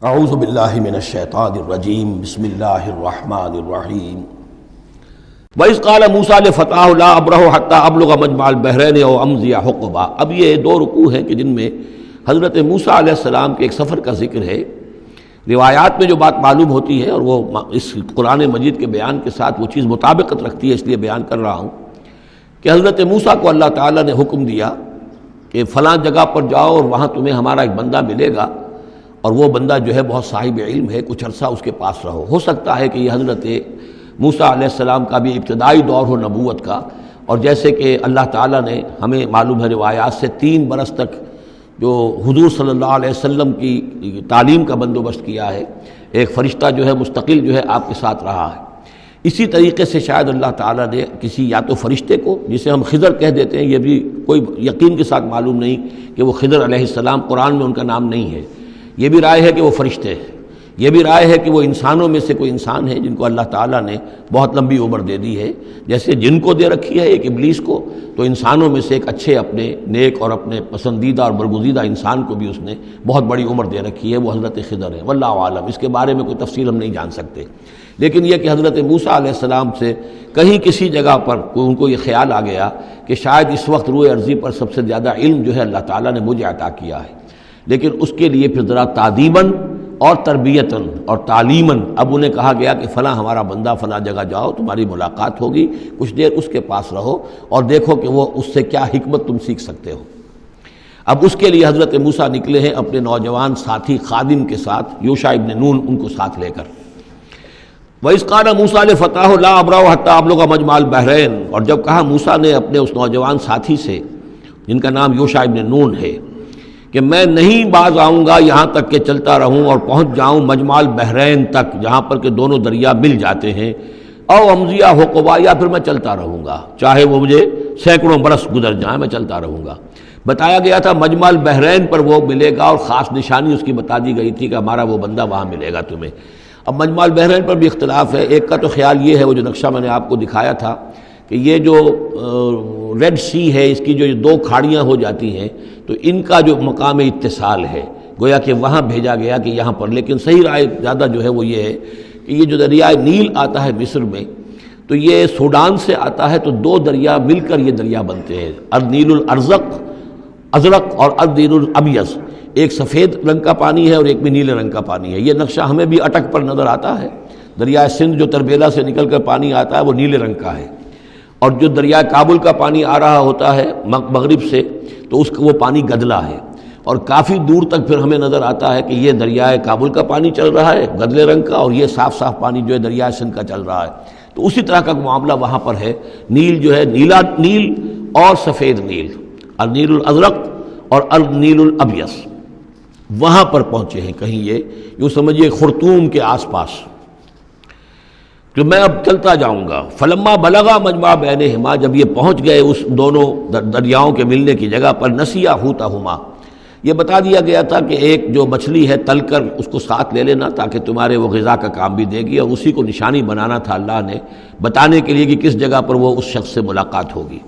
اعوذ باللہ من الشیطان الرجیم بسم اللہ الرحمن الرحیم وَإِذْ قَالَ مُوسَىٰ لِفَتَاهُ لَا أَبْرَحُ حَتَّىٰ أَبْلُغَ مَجْمَعَ الْبَحْرَيْنِ أَوْ أَمْضِيَ حُقُبًا۔ اب یہ دو رکوع ہیں کہ جن میں حضرت موسیٰ علیہ السلام کے ایک سفر کا ذکر ہے۔ روایات میں جو بات معلوم ہوتی ہے اور وہ اس قرآن مجید کے بیان کے ساتھ وہ چیز مطابقت رکھتی ہے، اس لیے بیان کر رہا ہوں کہ حضرت موسیٰ کو اللہ تعالیٰ نے حکم دیا کہ فلاں جگہ پر جاؤ اور وہاں تمہیں ہمارا ایک بندہ ملے گا، اور وہ بندہ جو ہے بہت صاحب علم ہے، کچھ عرصہ اس کے پاس رہو۔ ہو سکتا ہے کہ یہ حضرت موسیٰ علیہ السلام کا بھی ابتدائی دور ہو نبوت کا، اور جیسے کہ اللہ تعالیٰ نے ہمیں معلوم ہے روایات سے 3 برس تک جو حضور صلی اللہ علیہ وسلم کی تعلیم کا بندوبست کیا ہے، ایک فرشتہ جو ہے مستقل جو ہے آپ کے ساتھ رہا ہے، اسی طریقے سے شاید اللہ تعالیٰ نے کسی یا تو فرشتے کو، جسے ہم خضر کہہ دیتے ہیں، یہ بھی کوئی یقین کے ساتھ معلوم نہیں کہ وہ خضر علیہ السلام، قرآن میں ان کا نام نہیں ہے، یہ بھی رائے ہے کہ وہ فرشتے ہیں، یہ بھی رائے ہے کہ وہ انسانوں میں سے کوئی انسان ہے جن کو اللہ تعالیٰ نے بہت لمبی عمر دے دی ہے، جیسے جن کو دے رکھی ہے ایک ابلیس کو، تو انسانوں میں سے ایک اچھے اپنے نیک اور اپنے پسندیدہ اور برگزیدہ انسان کو بھی اس نے بہت بڑی عمر دے رکھی ہے، وہ حضرت خضر ہے۔ واللہ عالم، اس کے بارے میں کوئی تفصیل ہم نہیں جان سکتے، لیکن یہ کہ حضرت موسیٰ علیہ السلام سے کہیں کسی جگہ پر ان کو یہ خیال آ گیا کہ شاید اس وقت روئے ارضی پر سب سے زیادہ علم جو ہے اللہ تعالیٰ نے مجھے عطا کیا ہے، لیکن اس کے لیے پھر ذرا تعدیباً اور تربیتاً اور تعلیماً اب انہیں کہا گیا کہ فلاں ہمارا بندہ فلاں جگہ جاؤ، تمہاری ملاقات ہوگی، کچھ دیر اس کے پاس رہو اور دیکھو کہ وہ اس سے کیا حکمت تم سیکھ سکتے ہو۔ اب اس کے لیے حضرت موسیٰ نکلے ہیں اپنے نوجوان ساتھی خادم کے ساتھ، یوشع ابن نون ان کو ساتھ لے کر۔ وَإِذْ قَالَ مُوسَىٰ لِفَتَاهُ لَا أَبْرَحُ حَتَّىٰ أَبْلُغَ مَجْمَعَ الْبَحْرَيْنِ، اور جب کہا موسیٰ نے اپنے اس نوجوان ساتھی سے جن کا نام یوشع ابن نون ہے کہ میں نہیں باز آؤں گا یہاں تک کہ چلتا رہوں اور پہنچ جاؤں مجمع البحرین تک، جہاں پر کہ دونوں دریا مل جاتے ہیں، او امضیہ حقبا، یا پھر میں چلتا رہوں گا، چاہے وہ مجھے سینکڑوں برس گزر جائیں میں چلتا رہوں گا۔ بتایا گیا تھا مجمع البحرین پر وہ ملے گا، اور خاص نشانی اس کی بتا دی گئی تھی کہ ہمارا وہ بندہ وہاں ملے گا تمہیں۔ اب مجمع البحرین پر بھی اختلاف ہے، ایک کا تو خیال یہ ہے، وہ جو نقشہ میں نے آپ کو دکھایا تھا کہ یہ جو ریڈ سی ہے، اس کی جو 2 کھاڑیاں ہو جاتی ہیں، تو ان کا جو مقام اتصال ہے گویا کہ وہاں بھیجا گیا کہ یہاں پر، لیکن صحیح رائے زیادہ جو ہے وہ یہ ہے کہ یہ جو دریائے نیل آتا ہے مصر میں، تو یہ سوڈان سے آتا ہے، تو 2 دریا مل کر یہ دریا بنتے ہیں، النیل الازرق اور النیل الابیض، ایک سفید رنگ کا پانی ہے اور ایک بھی نیلے رنگ کا پانی ہے۔ یہ نقشہ ہمیں بھی اٹک پر نظر آتا ہے، دریائے سندھ جو تربیلا سے نکل کر پانی آتا ہے وہ نیلے رنگ کا ہے، اور جو دریائے کابل کا پانی آ رہا ہوتا ہے مغرب سے، تو اس کا وہ پانی گدلا ہے، اور کافی دور تک پھر ہمیں نظر آتا ہے کہ یہ دریائے کابل کا پانی چل رہا ہے گدلے رنگ کا، اور یہ صاف صاف پانی جو ہے دریائے سندھ کا چل رہا ہے۔ تو اسی طرح کا معاملہ وہاں پر ہے، نیل جو ہے نیلا نیل اور سفید نیل، النیل الازرق اور النیل الابیض، وہاں پر پہنچے ہیں کہیں، یہ یوں سمجھیے خرطوم کے آس پاس، کہ میں اب چلتا جاؤں گا۔ فلما بلغا مجمع بینہما، جب یہ پہنچ گئے اس دونوں دریاؤں کے ملنے کی جگہ پر، نسیا حوتہما، یہ بتا دیا گیا تھا کہ ایک جو مچھلی ہے تل کر اس کو ساتھ لے لینا تاکہ تمہارے وہ غذا کا کام بھی دے گی، اور اسی کو نشانی بنانا تھا اللہ نے بتانے کے لیے کہ کس جگہ پر وہ اس شخص سے ملاقات ہوگی۔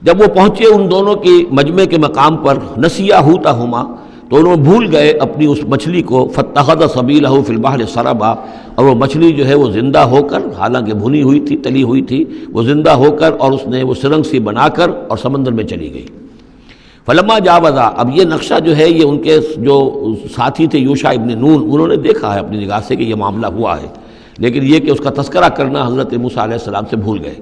جب وہ پہنچے ان دونوں کی مجمع کے مقام پر، نسیا حوتہما، تو انہوں بھول گئے اپنی اس مچھلی کو، فاتخذ سبیلہ فی البحر سربا، اور وہ مچھلی جو ہے وہ زندہ ہو کر، حالانکہ بھنی ہوئی تھی تلی ہوئی تھی، وہ زندہ ہو کر اور اس نے وہ سرنگ سی بنا کر اور سمندر میں چلی گئی۔ فلما جاوزا، اب یہ نقشہ جو ہے یہ ان کے جو ساتھی تھے یوشع ابن نون، انہوں نے دیکھا ہے اپنی نگاہ سے کہ یہ معاملہ ہوا ہے، لیکن یہ کہ اس کا تذکرہ کرنا حضرت موسیٰ علیہ السلام سے بھول گئے۔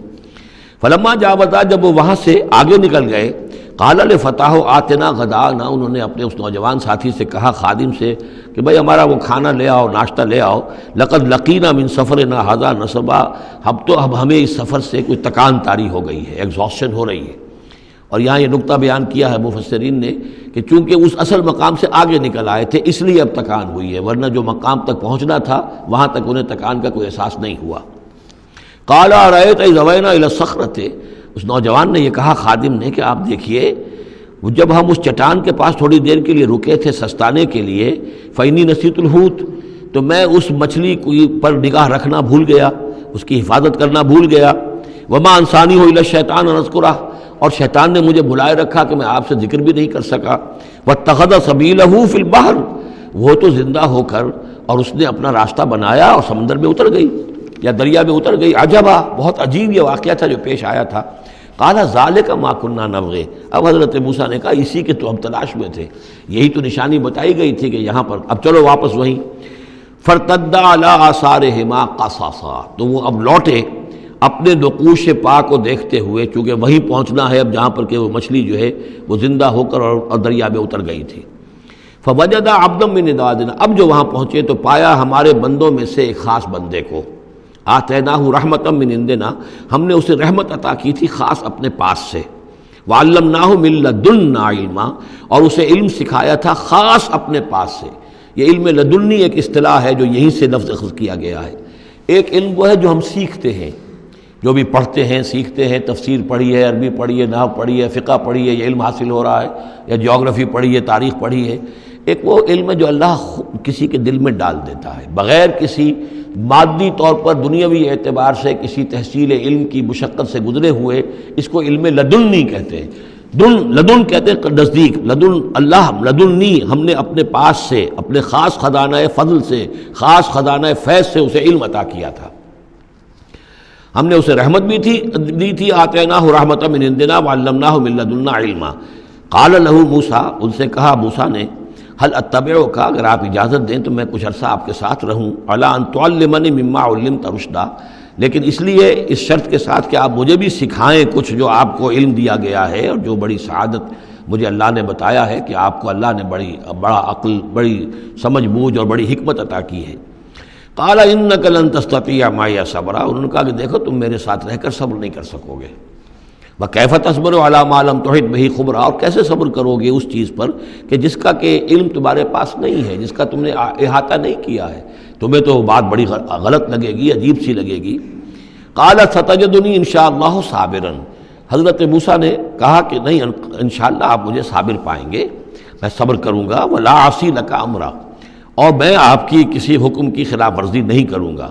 فلما جاوزا، جب وہ وہاں سے آگے نکل گئے، قال لفتاہ آتنا غداءنا، انہوں نے اپنے اس نوجوان ساتھی سے کہا، خادم سے، کہ بھائی ہمارا وہ کھانا لے آؤ، ناشتہ لے آؤ، لقد لقینا من سفرنا ھذا نصبا، اب ہمیں اس سفر سے کوئی تکان طاری ہو گئی ہے، ایگزاسشن ہو رہی ہے۔ اور یہاں یہ نقطہ بیان کیا ہے مفسرین نے کہ چونکہ اس اصل مقام سے آگے نکل آئے تھے اس لیے اب تکان ہوئی ہے، ورنہ جو مقام تک پہنچنا تھا وہاں تک انہیں تکان کا کوئی احساس نہیں ہوا۔ قال ارأیت اذ اوینا الی الصخرۃ، اس نوجوان نے یہ کہا خادم نے کہ آپ دیکھیے، جب ہم اس چٹان کے پاس تھوڑی دیر کے لیے رکے تھے سستانے کے لیے، فإنی نسیت الحوت، تو میں اس مچھلی پر نگاہ رکھنا بھول گیا، اس کی حفاظت کرنا بھول گیا، وما انسانی الا الشیطان ان اذکرہ، اور شیطان نے مجھے بلائے رکھا کہ میں آپ سے ذکر بھی نہیں کر سکا، واتخذ سبیلہ فی البحر، وہ تو زندہ ہو کر اور اس نے اپنا راستہ بنایا اور سمندر میں اتر گئی یا دریا میں اتر گئی. عجبا، بہت عجیب یہ واقعہ تھا جو پیش آیا تھا. قال ذالک ما کنا نبغی، اب حضرت موسیٰ نے کہا اسی کے تو ہم تلاش میں تھے، یہی تو نشانی بتائی گئی تھی کہ یہاں پر، اب چلو واپس وہیں. فارتدا علی آثارہما قصصا، تو وہ اب لوٹے اپنے نقوش پا کو دیکھتے ہوئے، چونکہ وہیں پہنچنا ہے اب جہاں پر کہ وہ مچھلی جو ہے وہ زندہ ہو کر اور دریا میں اتر گئی تھی. فوجد عبدا من عبادنا، اب جو وہاں پہنچے تو پایا ہمارے بندوں میں سے ایک خاص بندے کو. آتیناہ رحمتا من عندنا، ہم نے اسے رحمت عطا کی تھی خاص اپنے پاس سے. وعلمناہ من لدنا علما، اور اسے علم سکھایا تھا خاص اپنے پاس سے. یہ علم لدنی ایک اصطلاح ہے جو یہیں سے لفظ اخذ کیا گیا ہے. ایک علم وہ ہے جو ہم سیکھتے ہیں، جو بھی پڑھتے ہیں سیکھتے ہیں، تفسیر پڑھی ہے، عربی پڑھی ہے، نحو پڑھی ہے، فقہ پڑھی ہے، یہ علم حاصل ہو رہا ہے، یا جیوگرافی پڑھی ہے، تاریخ پڑھی ہے. ایک وہ علم ہے جو اللہ کسی کے دل میں ڈال دیتا ہے بغیر کسی مادی طور پر دنیاوی اعتبار سے کسی تحصیل علم کی مشقت سے گزرے ہوئے. اس کو علم لدنی کہتے ہیں. لدن کہتے ہیں نزدیک، لدن اللہ، لدنی ہم نے اپنے پاس سے، اپنے خاص خزانہ فضل سے، خاص خزانہ فیض سے اسے علم عطا کیا تھا. ہم نے اسے رحمت بھی دی تھی. آتیناہ رحمتا من عندنا وعلمناہ من لدنا علما. قال لہ موسیٰ، ان سے کہا موسیٰ نے، هل اتبعک، اگر آپ اجازت دیں تو میں کچھ عرصہ آپ کے ساتھ رہوں، علی ان تعلمنی مما علمت رشدا، لیکن اس لیے اس شرط کے ساتھ کہ آپ مجھے بھی سکھائیں کچھ جو آپ کو علم دیا گیا ہے اور جو بڑی سعادت مجھے اللہ نے بتایا ہے کہ آپ کو اللہ نے بڑا عقل، بڑی سمجھ بوجھ اور بڑی حکمت عطا کی ہے. قال انک لن تستطیع معی صبرا، انہوں نے کہا کہ دیکھو تم میرے ساتھ رہ کر صبر نہیں کر سکو گے. وَكَيْفَ تَصْبِرُ عَلَىٰ مَا لَمْ تُحِطْ بِهِ خُبْرًا، اور کیسے صبر کرو گے اس چیز پر کہ جس کا کہ علم تمہارے پاس نہیں ہے، جس کا تم نے احاطہ نہیں کیا ہے. تمہیں تو بات بڑی غلط لگے گی، عجیب سی لگے گی. قَالَ سَتَجِدُنِي إِن شَاءَ اللَّهُ صَابِرًا، حضرت موسیٰ نے کہا کہ نہیں، انشاءاللہ آپ مجھے صابر پائیں گے، میں صبر کروں گا. وَلَا عَصِي لَكَ أَمْرًا، اور میں آپ کی کسی حکم کی خلاف ورزی نہیں کروں گا.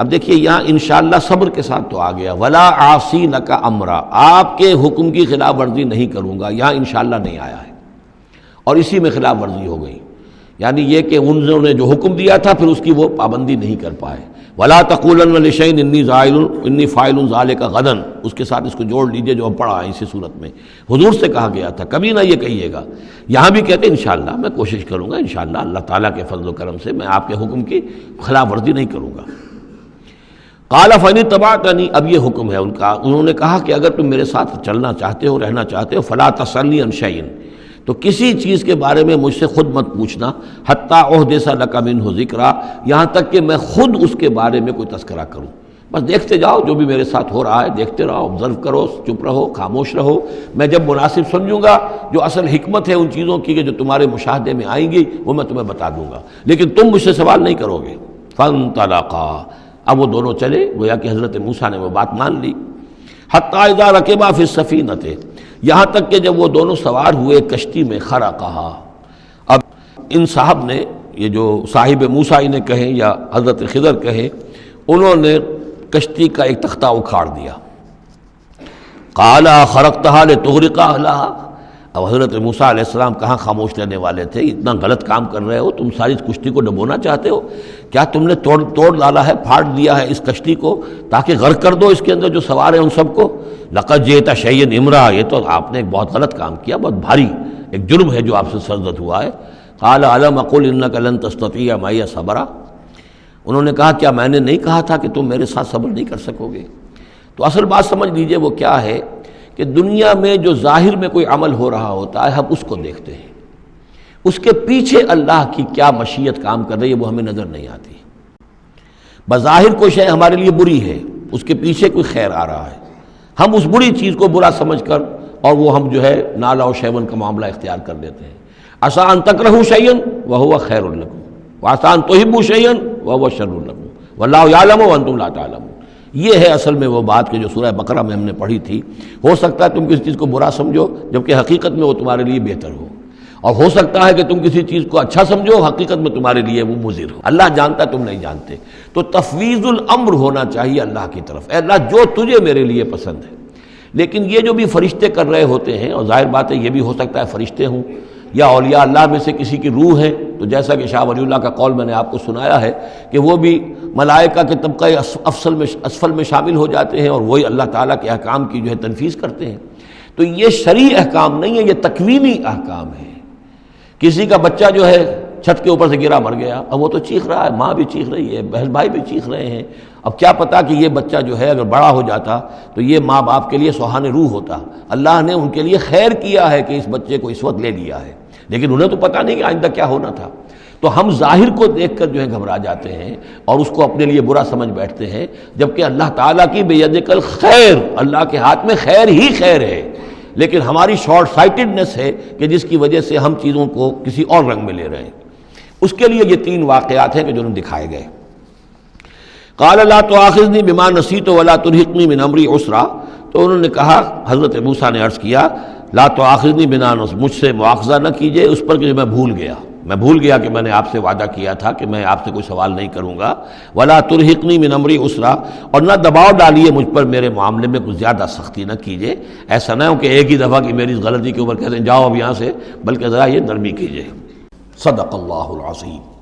اب دیکھیے یہاں انشاءاللہ صبر کے ساتھ تو آ گیا، ولا عاصی لک امرا، آپ کے حکم کی خلاف ورزی نہیں کروں گا. یہاں انشاءاللہ نہیں آیا ہے اور اسی میں خلاف ورزی ہو گئی. یعنی یہ کہ انہوں نے جو حکم دیا تھا پھر اس کی وہ پابندی نہیں کر پائے. ولا تقولن لشیء انی فاعل ذلک غدا، اس کے ساتھ اس کو جوڑ لیجئے جو ہم پڑھا ہے اسی صورت میں. حضور سے کہا گیا تھا کبھی نہ یہ کہیے گا. یہاں بھی کہتے ہیں انشاءاللہ میں کوشش کروں گا، انشاءاللہ اللہ تعالیٰ کے فضل و کرم سے میں آپ کے حکم کی خلاف ورزی نہیں کروں گا. قال فإن اتبعتنی، اب یہ حکم ہے ان کا. انہوں نے کہا کہ اگر تم میرے ساتھ چلنا چاہتے ہو، رہنا چاہتے ہو، فلا تسألنی عن شیء، تو کسی چیز کے بارے میں مجھ سے خود مت پوچھنا. حتی احدث لک منہ ذکرا، یہاں تک کہ میں خود اس کے بارے میں کوئی تذکرہ کروں. بس دیکھتے جاؤ جو بھی میرے ساتھ ہو رہا ہے، دیکھتے رہو، آبزرو کرو، چپ رہو، خاموش رہو. میں جب مناسب سمجھوں گا جو اصل حکمت ہے ان چیزوں کی کہ جو تمہارے مشاہدے میں آئیں گی وہ میں تمہیں بتا دوں گا، لیکن تم مجھ سے سوال نہیں کرو گے. فانطلقا، اب وہ دونوں چلے، گویا کہ حضرت موسیٰ نے وہ بات مان لی. حتی اذا رکبا فی السفینۃ، یہاں تک کہ جب وہ دونوں سوار ہوئے کشتی میں. خرقہا، اب ان صاحب نے، یہ جو صاحب موسیٰ انہیں کہیں یا حضرت خضر کہیں، انہوں نے کشتی کا ایک تختہ اکھاڑ دیا. قال خرقتہا لتغرق اہلہا، اب حضرت موسیٰ علیہ السلام کہاں خاموش رہنے والے تھے. اتنا غلط کام کر رہے ہو تم، ساری کشتی کو ڈبونا چاہتے ہو. کیا تم نے توڑ ڈالا ہے، پھاڑ دیا ہے اس کشتی کو تاکہ غرق کر دو اس کے اندر جو سوار ہیں ان سب کو. لقد جئت شیئا امرا، یہ تو آپ نے ایک بہت غلط کام کیا، بہت بھاری ایک جرم ہے جو آپ سے سرزد ہوا ہے. قال الم اقل انک لن تستطیع معی صبرا، انہوں نے کہا کیا میں نے نہیں کہا تھا کہ تم میرے ساتھ صبر نہیں کر سکو گے. تو اصل بات سمجھ لیجئے وہ کیا ہے کہ دنیا میں جو ظاہر میں کوئی عمل ہو رہا ہوتا ہے ہم اس کو دیکھتے ہیں، اس کے پیچھے اللہ کی کیا مشیت کام کر رہی ہے وہ ہمیں نظر نہیں آتی. بظاہر کوئی شے ہمارے لیے بری ہے، اس کے پیچھے کوئی خیر آ رہا ہے، ہم اس بری چیز کو برا سمجھ کر اور وہ ہم جو ہے نالا و شیون کا معاملہ اختیار کر لیتے ہیں. عسیٰ ان تکرہوا شیئا وہو خیر لکم وعسیٰ ان تحبوا شیئا وہو شر لکم واللہ یعلم وانتم لا تعلمون. یہ ہے اصل میں وہ بات کہ جو سورہ بقرہ میں ہم نے پڑھی تھی. ہو سکتا ہے تم کسی چیز کو برا سمجھو جبکہ حقیقت میں وہ تمہارے لیے بہتر ہو، اور ہو سکتا ہے کہ تم کسی چیز کو اچھا سمجھو، حقیقت میں تمہارے لیے وہ مضر ہو. اللہ جانتا ہے، تم نہیں جانتے. تو تفویض الامر ہونا چاہیے اللہ کی طرف. اے اللہ جو تجھے میرے لیے پسند ہے. لیکن یہ جو بھی فرشتے کر رہے ہوتے ہیں، اور ظاہر بات ہے یہ بھی ہو سکتا ہے فرشتے ہوں یا اولیاء اللہ میں سے کسی کی روح ہے تو جیسا کہ شاہ ولی اللہ کا قول میں نے آپ کو سنایا ہے کہ وہ بھی ملائکہ کے طبقہ اسفل میں شامل ہو جاتے ہیں اور وہی اللہ تعالیٰ کے احکام کی جو ہے تنفیذ کرتے ہیں۔ تو یہ شرعی احکام نہیں ہے، یہ تکوینی احکام ہے۔ کسی کا بچہ جو ہے چھت کے اوپر سے گرا مر گیا، اب وہ تو چیخ رہا ہے، ماں بھی چیخ رہی ہے، بہن بھائی بھی چیخ رہے ہیں، اب کیا پتا کہ یہ بچہ جو ہے اگر بڑا ہو جاتا تو یہ ماں باپ کے لیے سوہان روح ہوتا۔ اللہ نے ان کے لیے خیر کیا ہے کہ اس بچے کو اس وقت لے لیا ہے، لیکن انہیں تو پتہ نہیں کہ آئندہ کیا ہونا تھا۔ تو ہم ظاہر کو دیکھ کر جو ہے گھبرا جاتے ہیں اور اس کو اپنے لیے برا سمجھ بیٹھتے ہیں، جبکہ اللہ تعالیٰ کی بیدک الخیر، اللہ کے ہاتھ میں خیر ہی خیر ہے، لیکن ہماری شارٹ سائٹڈنس ہے کہ جس کی وجہ سے ہم چیزوں کو کسی اور رنگ میں لے رہے ہیں۔ اس کے لیے یہ 3 واقعات ہیں کہ جو انہوں نے دکھائے گئے۔ قال لا تؤاخذنی بما نسیت ولا ترہقنی من امری عسرا، تو انہوں نے کہا، حضرت موسیٰ نے عرض کیا لا تؤاخذنی بما نسیت، مجھ سے مواخذہ نہ کیجئے اس پر کہ میں بھول گیا کہ میں نے آپ سے وعدہ کیا تھا کہ میں آپ سے کوئی سوال نہیں کروں گا، ولا ترہقنی من امری عسرا، اور نہ دباؤ ڈالیے مجھ پر میرے معاملے میں کچھ زیادہ سختی نہ کیجئے، ایسا نہ ہو کہ ایک ہی دفعہ کی میری اس غلطی کے اوپر کہتے ہیں جاؤ اب یہاں سے، بلکہ ذرا یہ نرمی کیجئے۔ صدق اللہ العظیم۔